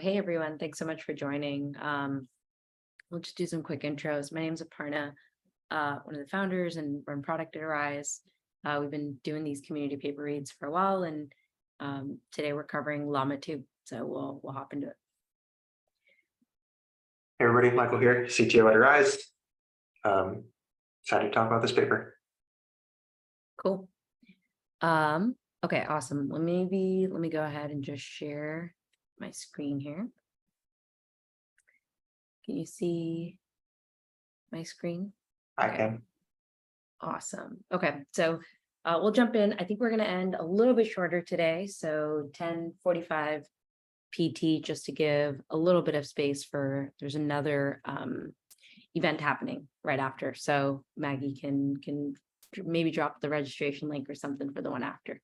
hey everyone, thanks so much for joining. We'll just do some quick intros. My name's Aparna, one of the founders and run product at Arise. We've been doing these community paper reads for a while, and today we're covering Llama 2. So we'll hop into it. Hey everybody, Michael here, CTO at Arise. Excited to talk about this paper. Cool. Okay, awesome. Let me go ahead and just share my screen here. Can you see my screen? I can. Awesome. Okay, so we'll jump in. I think we're going to end a little bit shorter today, so 10:45 PT, just to give a little bit of space for there's another event happening right after. So Maggie can maybe drop the registration link or something for the one after.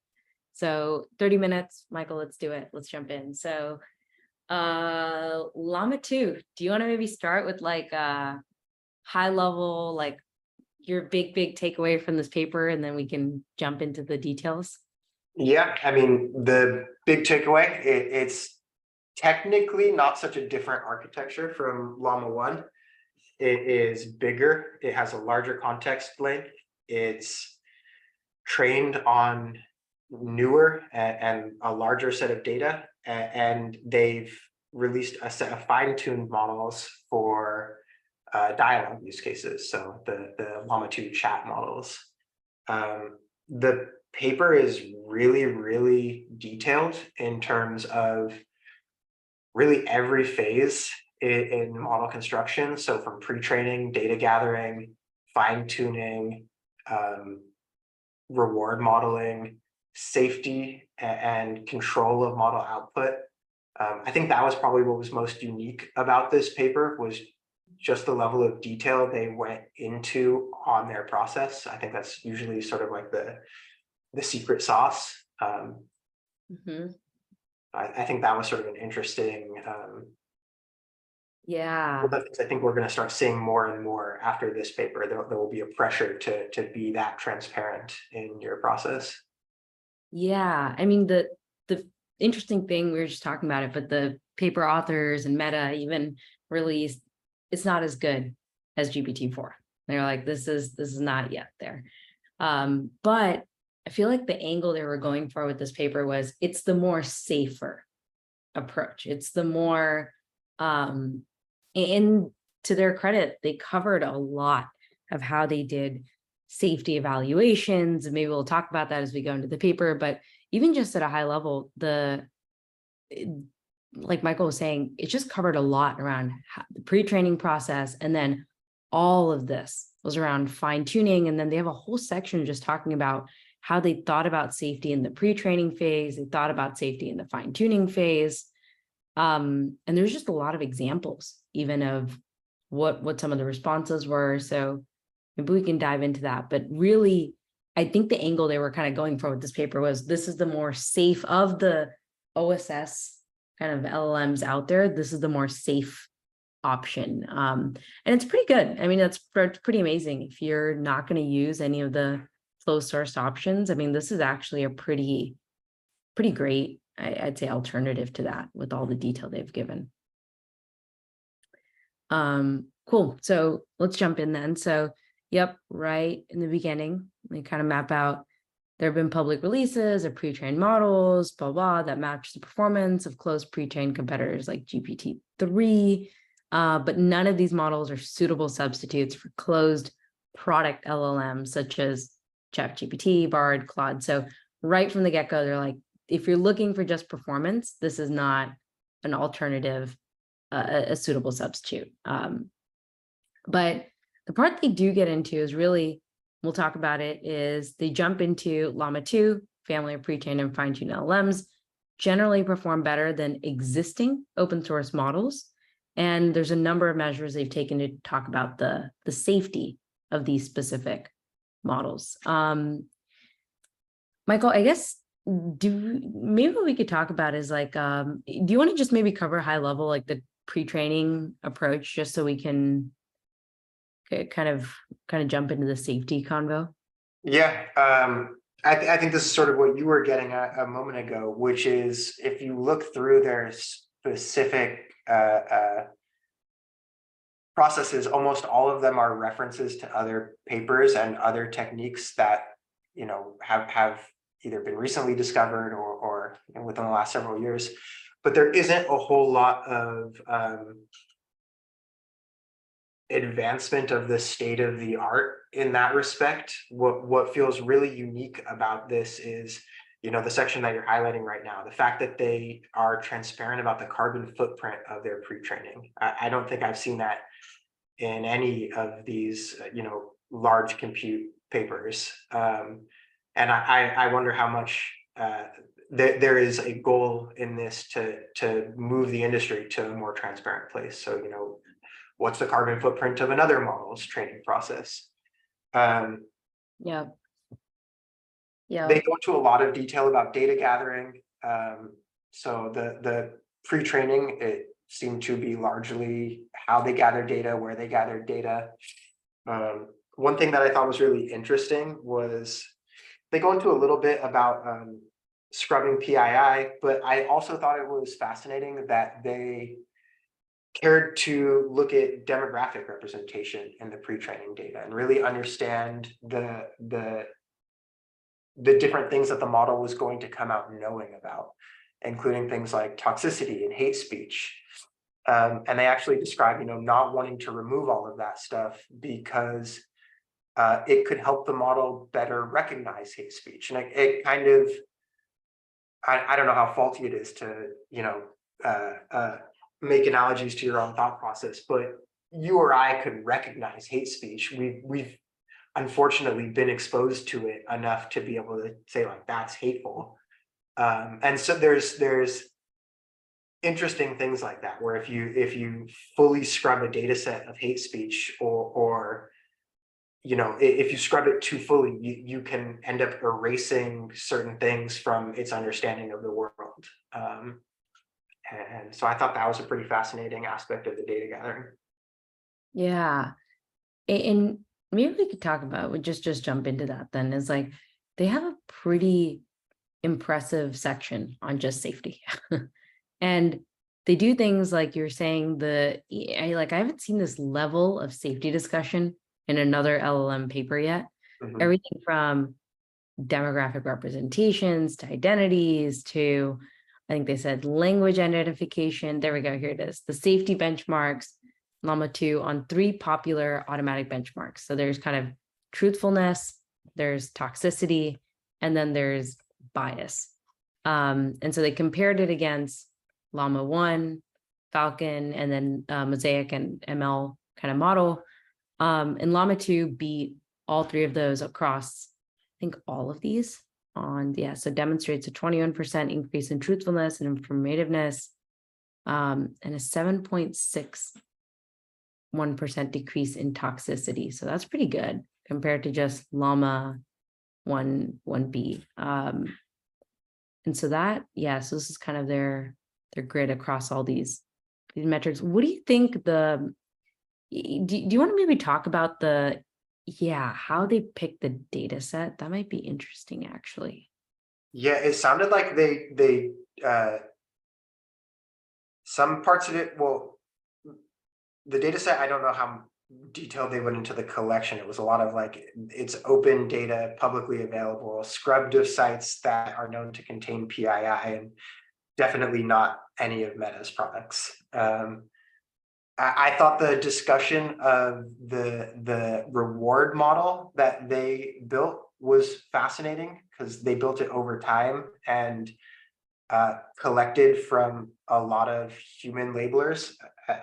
So 30 minutes, Michael, let's do it. Let's jump in. So Llama 2, do you want to maybe start with like high level, like your big takeaway from this paper, and then we can jump into the details? Yeah, I mean, the big takeaway, it's technically not such a different architecture from Llama 1. It is bigger, it has a larger context length, it's trained on newer and a larger set of data, and they've released a set of fine-tuned models for dialogue use cases, so the Llama 2 chat models. The paper is really detailed in terms of really every phase in model construction, so from pre-training, data gathering, fine-tuning, reward modeling, safety, and control of model output. I think that was probably what was most unique about this paper, was just the level of detail they went into on their process. I think that's usually sort of like the secret sauce. I think that was sort of an interesting Yeah. I think we're going to start seeing more and more after this paper. There will be a pressure to be that transparent in your process. Yeah, I mean, the interesting thing, we were just talking about it, but the paper authors and Meta even released, it's not as good as GPT-4. They're like, this is not yet there. But I feel like the angle they were going for with this paper was it's the more safer approach. It's the more, and to their credit, they covered a lot of how they did safety evaluations, and maybe we'll talk about that as we go into the paper. But even just at a high level, like Michael was saying, it just covered a lot around the pre-training process, and then all of this was around fine-tuning. And then they have a whole section just talking about how they thought about safety in the pre-training phase, they thought about safety in the fine-tuning phase. And there's just a lot of examples even of what some of the responses were. So maybe we can dive into that. But really, I think the angle they were kind of going for with this paper was, this is the more safe of the OSS kind of LLMs out there. This is the more safe option. And it's pretty good. I mean, that's pretty amazing. If you're not going to use any of the closed source options, I mean, this is actually a pretty great, I'd say, alternative to that with all the detail they've given. Cool. So let's jump in then. So yep, right in the beginning, we kind of map out, there have been public releases of pre-trained models, blah, blah, that match the performance of closed pre-trained competitors like GPT-3. But none of these models are suitable substitutes for closed product LLMs, such as ChatGPT, Bard, Claude. So right from the get-go, they're like, if you're looking for just performance, this is not an alternative, a suitable substitute. But the part they do get into is really, we'll talk about it, is they jump into Llama 2, family of pre-trained and fine-tuned LLMs, generally perform better than existing open source models. And there's a number of measures they've taken to talk about the safety of these specific models. Michael, I guess, maybe what we could talk about is like, do you want to just maybe cover high level, like the pre-training approach, just so we can kind of jump into the safety convo? Yeah, I think this is sort of what you were getting at a moment ago, which is if you look through their specific processes, almost all of them are references to other papers and other techniques that, you know, have either been recently discovered or you know, within the last several years. But there isn't a whole lot of advancement of the state of the art in that respect. What feels really unique about this is, you know, the section that you're highlighting right now, the fact that they are transparent about the carbon footprint of their pre-training. I don't think I've seen that in any of these, you know, large compute papers. And I wonder how much there is a goal in this to move the industry to a more transparent place. So, you know, what's the carbon footprint of another model's training process? Yeah. They go into a lot of detail about data gathering. So the pre-training, it seemed to be largely how they gather data, where they gather data. One thing that I thought was really interesting was they go into a little bit about scrubbing PII, but I also thought it was fascinating that they cared to look at demographic representation in the pre-training data and really understand the different things that the model was going to come out knowing about, including things like toxicity and hate speech. And they actually describe, you know, not wanting to remove all of that stuff because it could help the model better recognize hate speech. And it kind of, I don't know how faulty it is to, you know, make analogies to your own thought process, but you or I could recognize hate speech. We've unfortunately been exposed to it enough to be able to say like that's hateful. And so there's interesting things like that, where if you fully scrub a data set of hate speech, or you know, if you scrub it too fully, you can end up erasing certain things from its understanding of the world. And so I thought that was a pretty fascinating aspect of the data gathering. Yeah. And maybe we could talk about, we just jump into that then, is like they have a pretty impressive section on just safety. And they do things like you're saying, I haven't seen this level of safety discussion in another LLM paper yet. Mhm. Everything from demographic representations to identities to, I think they said language identification. There we go. Here it is. The safety benchmarks, Llama 2 on 3 popular automatic benchmarks. So there's kind of truthfulness, there's toxicity, and then there's bias. And so they compared it against Llama 1, Falcon, and then Mosaic and ML kind of model. And Llama 2 beat all 3 of those across, I think, all of these on, so demonstrates a 21% increase in truthfulness and informativeness, and a 7.61% decrease in toxicity. So that's pretty good compared to just Llama 1B. And so that, so this is kind of their grid across all these metrics. What do you think do you want to maybe talk about how they pick the data set? That might be interesting, actually. Yeah, it sounded like they some parts of it, well, the data set, I don't know how detailed they went into the collection. It was a lot of like, it's open data, publicly available, scrubbed of sites that are known to contain PII, and definitely not any of Meta's products. I thought the discussion of the reward model that they built was fascinating, because they built it over time and collected from a lot of human labelers.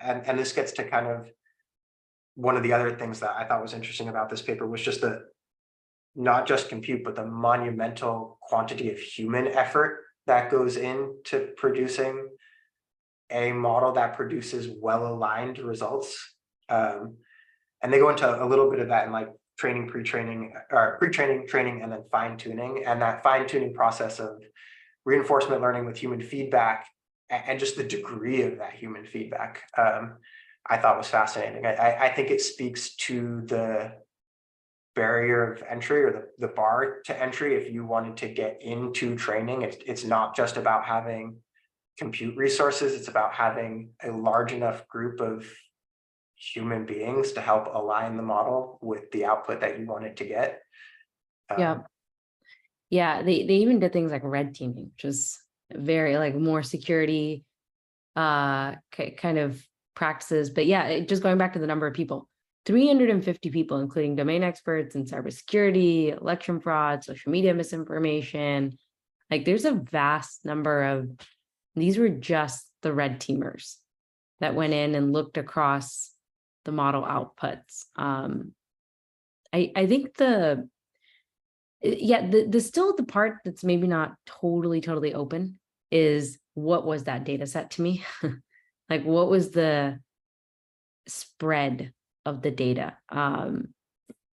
And this gets to kind of one of the other things that I thought was interesting about this paper was just not just compute, but the monumental quantity of human effort that goes into producing a model that produces well-aligned results. And they go into a little bit of that in like training, pre-training, training, and then fine-tuning. And that fine-tuning process of reinforcement learning with human feedback, and just the degree of that human feedback, I thought was fascinating. I think it speaks to the barrier of entry, or the bar to entry. If you wanted to get into training, it's not just about having compute resources. It's about having a large enough group of human beings to help align the model with the output that you want it to get. Yeah. Yeah, they even did things like red teaming, which is very like more security kind of practices. But yeah, just going back to the number of people, 350 people, including domain experts in cybersecurity, election fraud, social media misinformation. Like there's a vast number of, these were just the red teamers that went in and looked across the model outputs. I think the still the part that's maybe not totally open is, what was that data set to me? Like what was the spread of the data?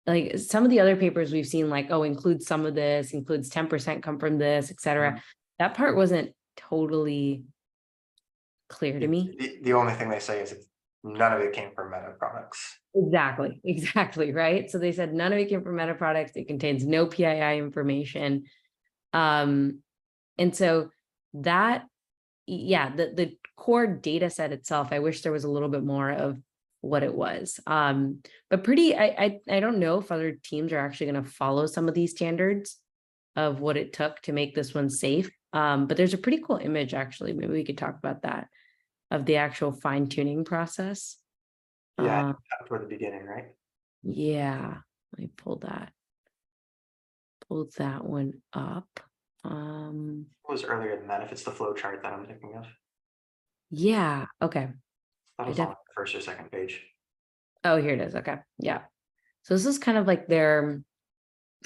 Like some of the other papers we've seen, like, oh, includes some of this, includes 10% come from this, etc. That part wasn't totally clear to me. The only thing they say is none of it came from Meta products. Exactly, right? So they said none of it came from Meta products. It contains no PII information. And so that, yeah, the core data set itself, I wish there was a little bit more of what it was. But I don't know if other teams are actually going to follow some of these standards of what it took to make this one safe. But there's a pretty cool image, actually. Maybe we could talk about that, of the actual fine-tuning process. Yeah, toward the beginning, right? Yeah, let me pull that one up. It was earlier than that, if it's the flow chart that I'm thinking of. Yeah, okay. That was on the first or second page. Oh, here it is. Okay, yeah. So this is kind of like their,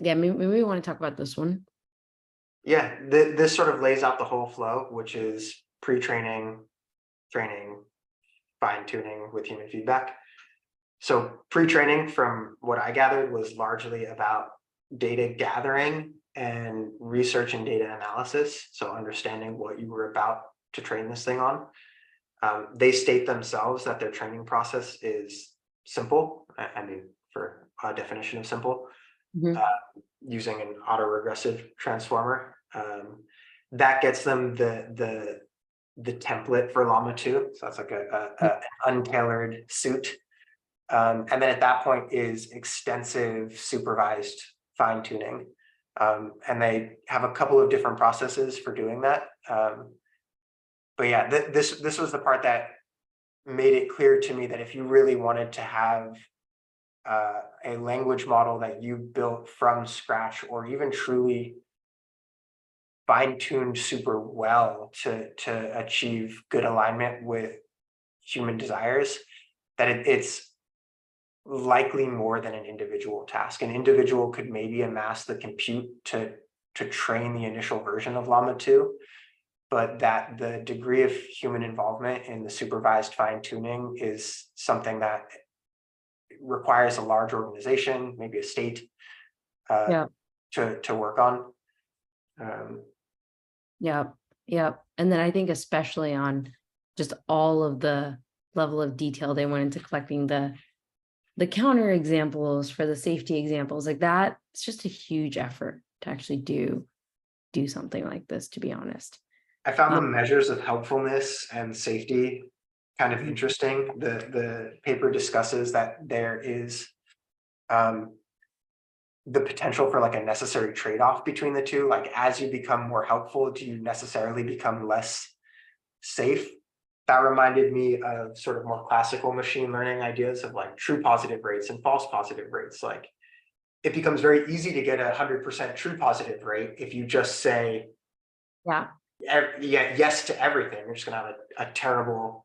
yeah, maybe we want to talk about this one. Yeah, this sort of lays out the whole flow, which is pre-training, training, fine-tuning with human feedback. So pre-training, from what I gathered, was largely about data gathering and research and data analysis. So understanding what you were about to train this thing on. They state themselves that their training process is simple. I mean, for a definition of simple, using an autoregressive transformer. That gets them the template for Llama 2. So that's like an untailored suit. And then at that point is extensive supervised fine-tuning. And they have a couple of different processes for doing that. But yeah, this was the part that made it clear to me that if you really wanted to have a language model that you built from scratch, or even truly fine-tuned super well to achieve good alignment with human desires, that it's likely more than an individual task. An individual could maybe amass the compute to train the initial version of Llama 2, but that the degree of human involvement in the supervised fine-tuning is something that requires a large organization, maybe a state, to work on. Yeah. And then I think especially on just all of the level of detail they went into collecting the counter examples for the safety examples, like that, it's just a huge effort to actually do something like this, to be honest. I found the measures of helpfulness and safety kind of interesting. The paper discusses that there is the potential for like a necessary trade-off between the two. Like, as you become more helpful, do you necessarily become less safe? That reminded me of sort of more classical machine learning ideas of like true positive rates and false positive rates. Like, it becomes very easy to get 100% true positive rate if you just say, yes to everything. You're just gonna have a terrible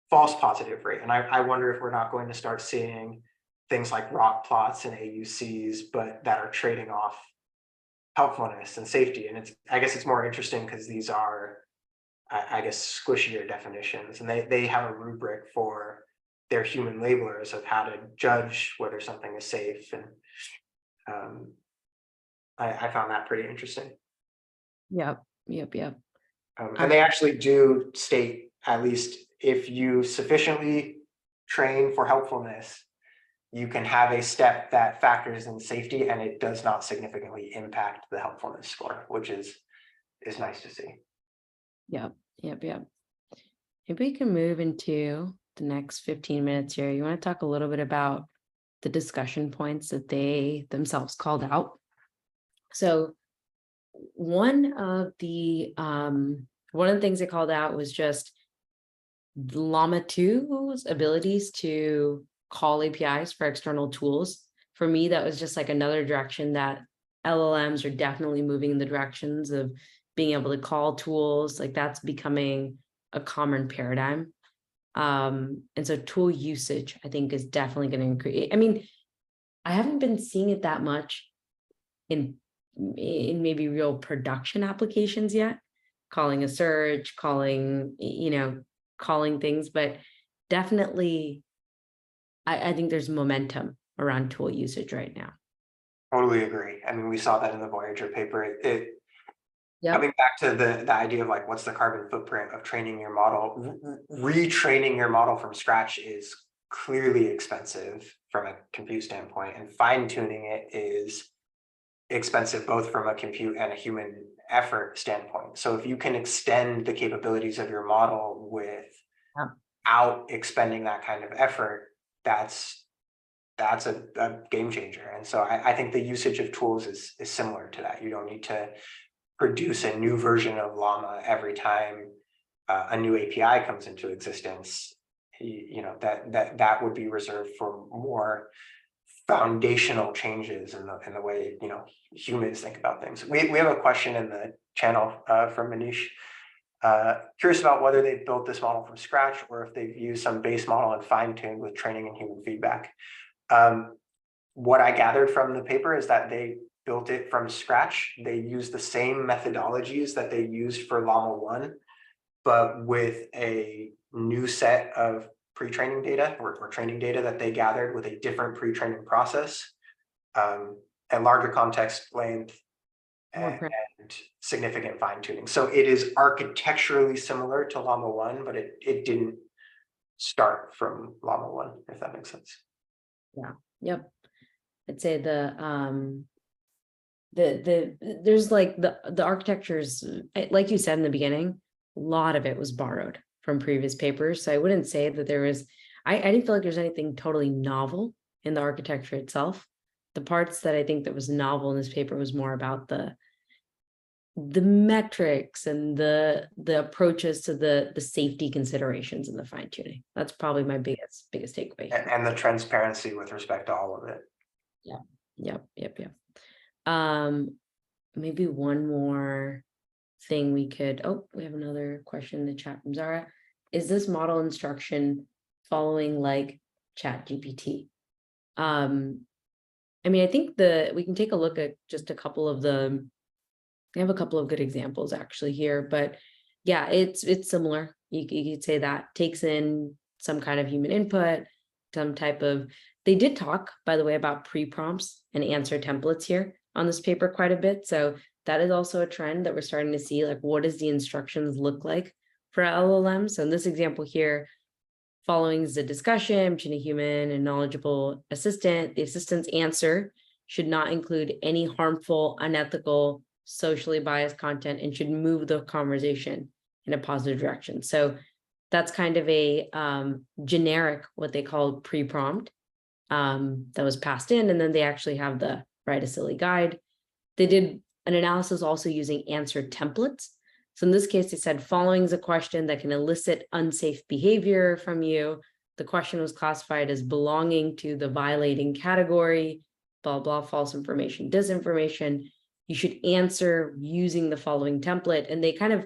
false positive rate. And I wonder if we're not going to start seeing things like rock plots and AUCs, but that are trading off helpfulness and safety. And I guess it's more interesting because these are, I guess, squishier definitions, and they have a rubric for their human labelers of how to judge whether something is safe. And I found that pretty interesting. Yep. And they actually do state, at least if you sufficiently train for helpfulness, you can have a step that factors in safety and it does not significantly impact the helpfulness score, which is nice to see. Yep. Maybe we can move into the next 15 minutes here. You want to talk a little bit about the discussion points that they themselves called out. So one of the things they called out was just Llama 2's abilities to call APIs for external tools. For me, that was just like another direction that LLMs are definitely moving in the directions of being able to call tools. Like that's becoming a common paradigm. And so tool usage, I think, is definitely going to increase. I mean, I haven't been seeing it that much in maybe real production applications yet, calling a search, calling, calling things, but definitely I think there's momentum around tool usage right now. Totally agree. I mean, we saw that in the Voyager paper. It Yep. coming back to the idea of like, what's the carbon footprint of training your model? Retraining your model from scratch is clearly expensive from a compute standpoint, and fine tuning it is expensive both from a compute and a human effort standpoint. So if you can extend the capabilities of your model without expending that kind of effort, that's a game changer. And so I think the usage of tools is similar to that. You don't need to produce a new version of Llama every time a new API comes into existence. That would be reserved for more foundational changes in the way humans think about things. We have a question in the channel from Manish. Curious about whether they built this model from scratch or if they've used some base model and fine-tuned with training and human feedback. What I gathered from the paper is that they built it from scratch. They used the same methodologies that they used for Llama 1, but with a new set of pre-training data or training data that they gathered with a different pre-training process, and larger context length, and significant fine-tuning. So it is architecturally similar to Llama 1, but it didn't start from Llama 1, if that makes sense. Yeah. Yep. I'd say there's like the architectures, like you said in the beginning, a lot of it was borrowed from previous papers. So I wouldn't say that there was, I didn't feel like there's anything totally novel in the architecture itself. The parts that I think that was novel in this paper was more about the metrics and the approaches to the safety considerations and the fine tuning. That's probably my biggest takeaway. And the transparency with respect to all of it. Yeah. Yep. Maybe one more thing we could, we have another question in the chat from Zara. Is this model instruction following like ChatGPT? I mean, I think we can take a look at just a couple of we have a couple of good examples actually here, but yeah, it's similar. You could say that takes in some kind of human input, some type of, they did talk, by the way, about pre-prompts and answer templates here on this paper quite a bit. So that is also a trend that we're starting to see, like what does the instructions look like for LLMs? So in this example here, following is a discussion between a human and knowledgeable assistant. The assistant's answer should not include any harmful, unethical, socially biased content and should move the conversation in a positive direction. So that's kind of a generic, what they call pre-prompt that was passed in, and then they actually have the write a silly guide. They did an analysis also using answer templates. So in this case, they said following is a question that can elicit unsafe behavior from you. The question was classified as belonging to the violating category, blah, blah, false information, disinformation. You should answer using the following template. And they kind of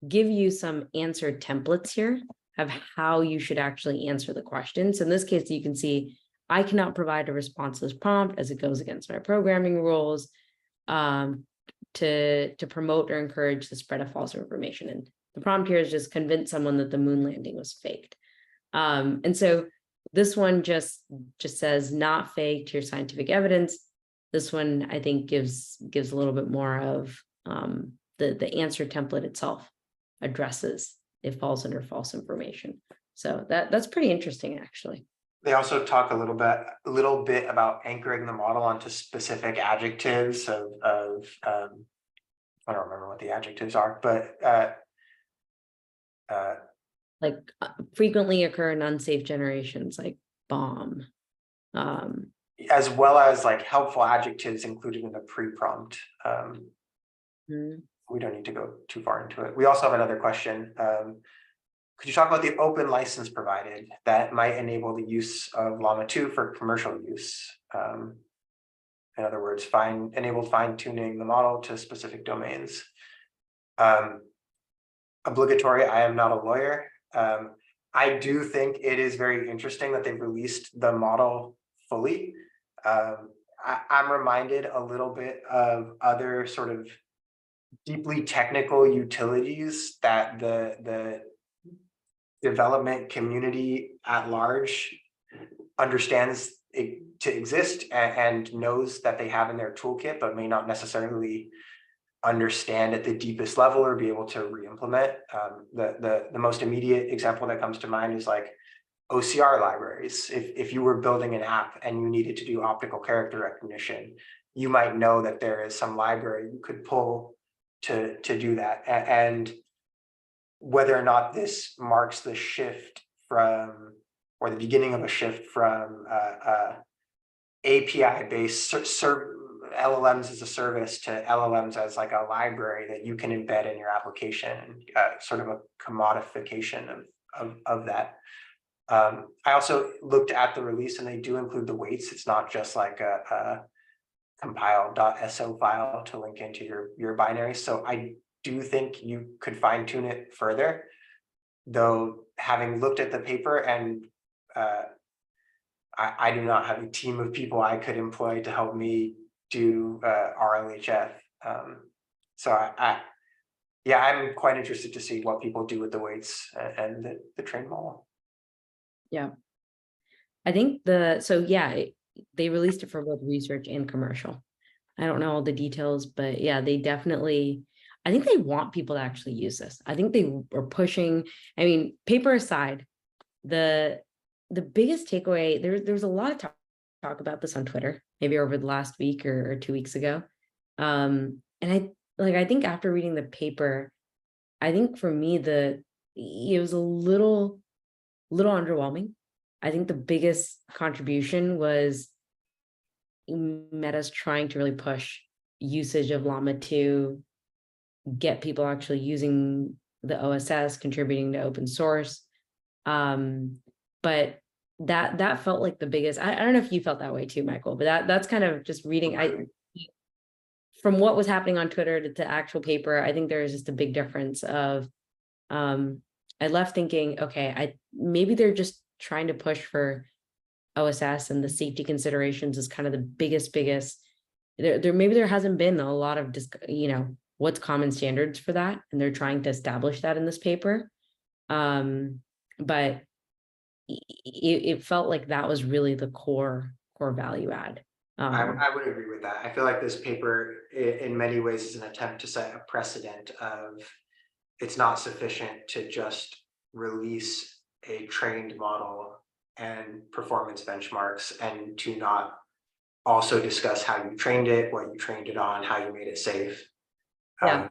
give you some answer templates here of how you should actually answer the question. So in this case, you can see, I cannot provide a responseless prompt as it goes against my programming rules to promote or encourage the spread of false information. And the prompt here is just convince someone that the moon landing was faked. And so this one just says not faked, here's scientific evidence. This one, I think, gives a little bit more of the answer template itself addresses it falls under false information. So that's pretty interesting, actually. They also talk a little bit about anchoring the model onto specific adjectives of I don't remember what the adjectives are, but like frequently occur in unsafe generations, like bomb. As well as like helpful adjectives included in the pre-prompt. Mhm. We don't need to go too far into it. We also have another question. Could you talk about the open license provided that might enable the use of Llama 2 for commercial use? In other words, enabled fine tuning the model to specific domains. Obligatory, I am not a lawyer. I do think it is very interesting that they've released the model fully. I'm reminded a little bit of other sort of deeply technical utilities that the development community at large understands it to exist and knows that they have in their toolkit, but may not necessarily understand at the deepest level or be able to re-implement. The most immediate example that comes to mind is like OCR libraries. If you were building an app and you needed to do optical character recognition, you might know that there is some library you could pull to do that. And whether or not this marks the shift from, or the beginning of a shift from API-based LLMs as a service to LLMs as like a library that you can embed in your application, sort of a commodification of that. I also looked at the release and they do include the weights. It's not just like a compile.so file to link into your binary. So I do think you could fine tune it further, though having looked at the paper and I do not have a team of people I could employ to help me do RLHF. So yeah, I'm quite interested to see what people do with the weights and the train model. Yeah. I think they released it for both research and commercial. I don't know all the details, but yeah, they definitely, I think they want people to actually use this. I think they are pushing, I mean, paper aside, the biggest takeaway, there's a lot of talk about this on Twitter, maybe over the last week or 2 weeks ago. And I think after reading the paper, I think for me, it was a little underwhelming. I think the biggest contribution was Meta's trying to really push usage of Llama to get people actually using the OSS, contributing to open source. But that felt like the biggest. I don't know if you felt that way too, Michael, but that's kind of just reading. From what was happening on Twitter to actual paper, I think there is just a big difference of. I left thinking, okay, maybe they're just trying to push for OSS and the safety considerations is kind of the biggest. Maybe there hasn't been a lot of what's common standards for that, and they're trying to establish that in this paper. But it felt like that was really the core value add. I would agree with that. I feel like this paper in many ways is an attempt to set a precedent of it's not sufficient to just release a trained model and performance benchmarks and to not also discuss how you trained it, what you trained it on, how you made it safe. Yeah.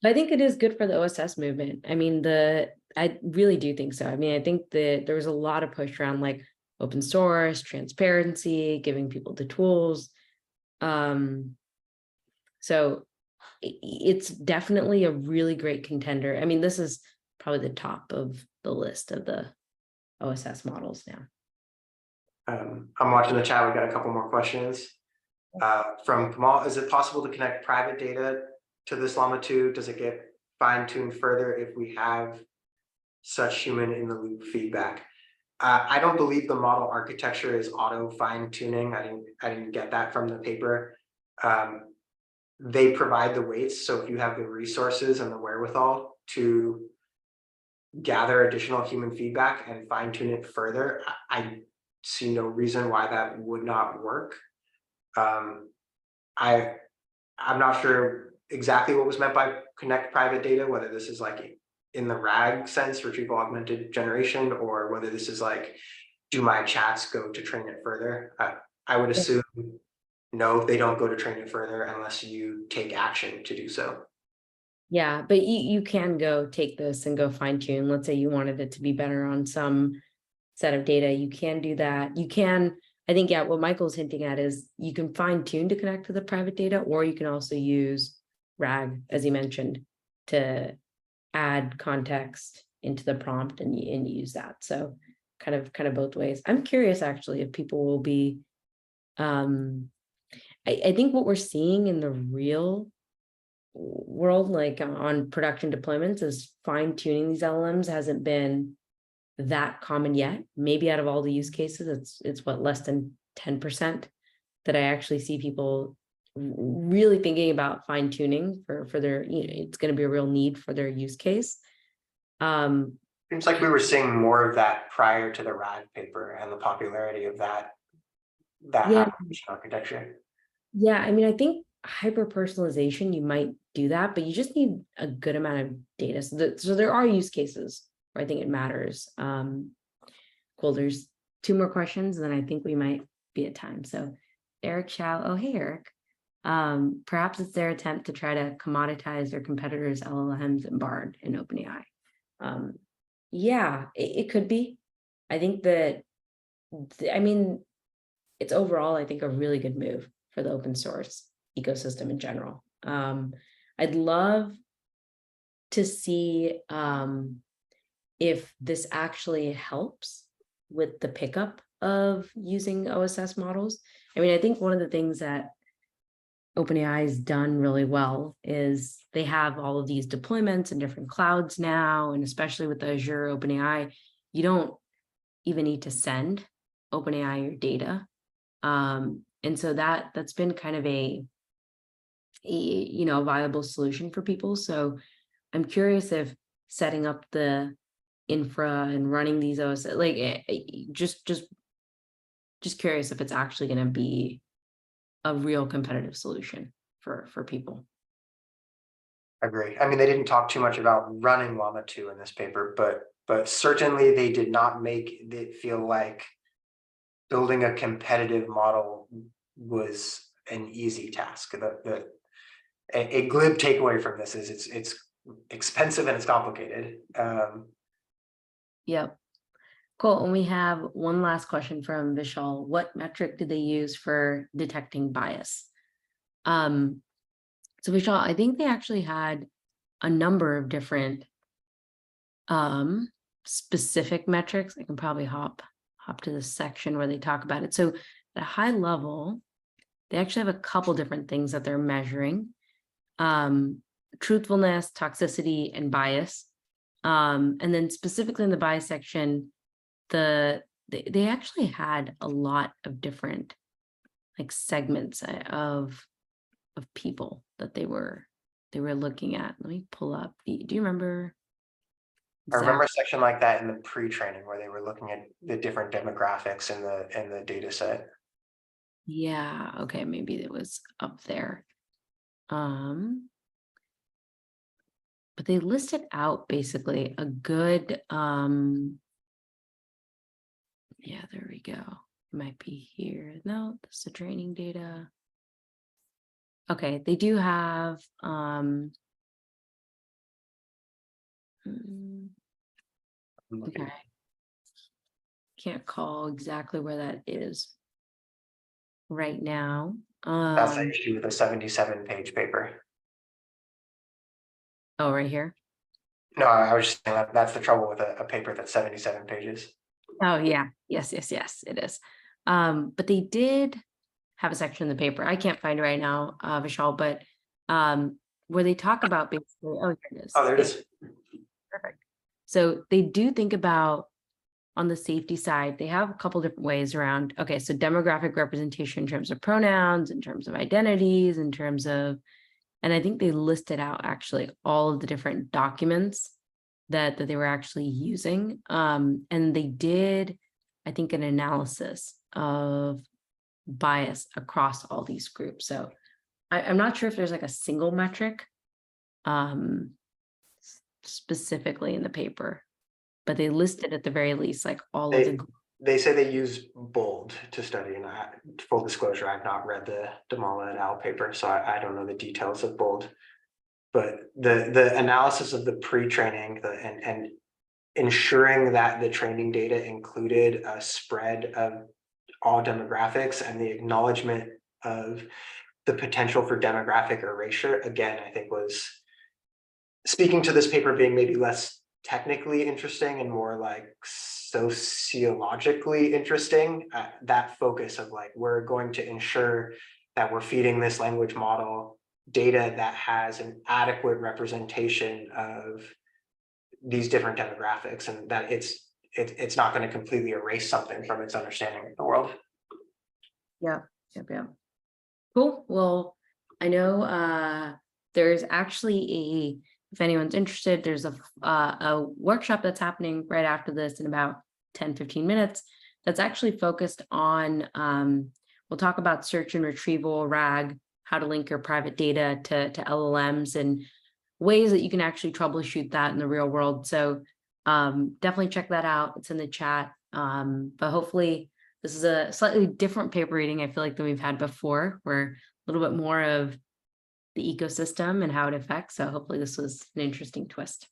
I think it is good for the OSS movement. I mean, I really do think so. I mean, I think that there was a lot of push around like open source, transparency, giving people the tools. So it's definitely a really great contender. I mean, this is probably the top of the list of the OSS models now. I'm watching the chat. We got a couple more questions. From Kamal, is it possible to connect private data to this Llama 2? Does it get fine-tuned further if we have such human in the loop feedback? I don't believe the model architecture is auto fine-tuning. I didn't get that from the paper. They provide the weights, so if you have the resources and the wherewithal to gather additional human feedback and fine-tune it further, I see no reason why that would not work. I'm not sure exactly what was meant by connect private data, whether this is like in the RAG sense, retrieval augmented generation, or whether this is like, do my chats go to train it further? I would assume no, they don't go to train it further unless you take action to do so. Yeah, but you can go take this and go fine tune. Let's say you wanted it to be better on some set of data. You can do that. You can, I think, yeah, what Michael's hinting at is you can fine tune to connect to the private data, or you can also use RAG, as you mentioned, to add context into the prompt and use that. So kind of both ways. I'm curious actually if people will be, I think what we're seeing in the real world, like on production deployments, is fine tuning these LLMs hasn't been that common yet. Maybe out of all the use cases, it's what, less than 10% that I actually see people really thinking about fine tuning for their, it's going to be a real need for their use case. Seems like we were seeing more of that prior to the RAG paper and the popularity of that Yeah, application architecture. yeah. I mean, I think hyper personalization, you might do that, but you just need a good amount of data. So there are use cases where I think it matters. Cool. There's two more questions, and then I think we might be at time. So Eric Chow, oh hey Eric. Perhaps it's their attempt to try to commoditize their competitors' LLMs and Bard in OpenAI. Yeah, it could be. I think that, I mean, it's overall, I think, a really good move for the open source ecosystem in general. I'd love to see if this actually helps with the pickup of using OSS models. I mean, I think one of the things that OpenAI has done really well is they have all of these deployments in different clouds now, and especially with the Azure OpenAI, you don't even need to send OpenAI your data. And so that's been kind of a viable solution for people. So I'm curious if setting up the infra and running these OS, like just curious if it's actually going to be a real competitive solution for people. Agree. I mean, they didn't talk too much about running Llama 2 in this paper, but certainly they did not make it feel like building a competitive model was an easy task. A glib takeaway from this is it's expensive and it's complicated. Yep. Cool. And we have one last question from Vishal. What metric did they use for detecting bias? So Vishal, I think they actually had a number of different specific metrics. I can probably hop to the section where they talk about it. So at a high level, they actually have a couple different things that they're measuring. Truthfulness, toxicity, and bias. And then specifically in the bias section, they actually had a lot of different like segments of people that they were looking at. Let me pull up do you remember I exactly? remember a section like that in the pre-training where they were looking at the different demographics in the data set. Yeah, okay, maybe it was up there. But they listed out basically a good yeah, there we go. It might be here. No, that's the training data. Okay, they do have okay. Can't call exactly where that is right now. That's the issue with a 77-page paper. Oh, right here. No, I was just saying that's the trouble with a paper that's 77 pages. Oh yeah, yes, it is. But they did have a section in the paper. I can't find it right now, Vishal, but where they talk about basically, oh, here it is. Oh, there it is. Perfect. So they do think about on the safety side, they have a couple different ways around. Okay, so demographic representation in terms of pronouns, in terms of identities, in terms of, and I think they listed out actually all of the different documents that they were actually using. And they did, I think, an analysis of bias across all these groups. So I'm not sure if there's like a single metric specifically in the paper, but they listed at the very least like all of the. They say they use bold to study, and full disclosure, I've not read the Damala et al. Paper, so I don't know the details of bold. but the analysis of the pre-training and ensuring that the training data included a spread of all demographics and the acknowledgement of the potential for demographic erasure, again, I think was speaking to this paper being maybe less technically interesting and more like sociologically interesting. That focus of like, we're going to ensure that we're feeding this language model data that has an adequate representation of these different demographics, and that it's not going to completely erase something from its understanding of the world. Yeah. Cool. Well, I know there's actually if anyone's interested, there's a workshop that's happening right after this in about 10-15 minutes that's actually focused on we'll talk about search and retrieval, RAG, how to link your private data to LLMs, and ways that you can actually troubleshoot that in the real world. So definitely check that out. It's in the chat. But hopefully this is a slightly different paper reading, I feel like, than we've had before. We're a little bit more of the ecosystem and how it affects. So hopefully this was an interesting twist.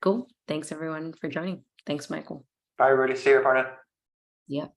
Cool. Thanks everyone for joining. Thanks, Michael. Bye, everybody. See you, Aparna. Yep.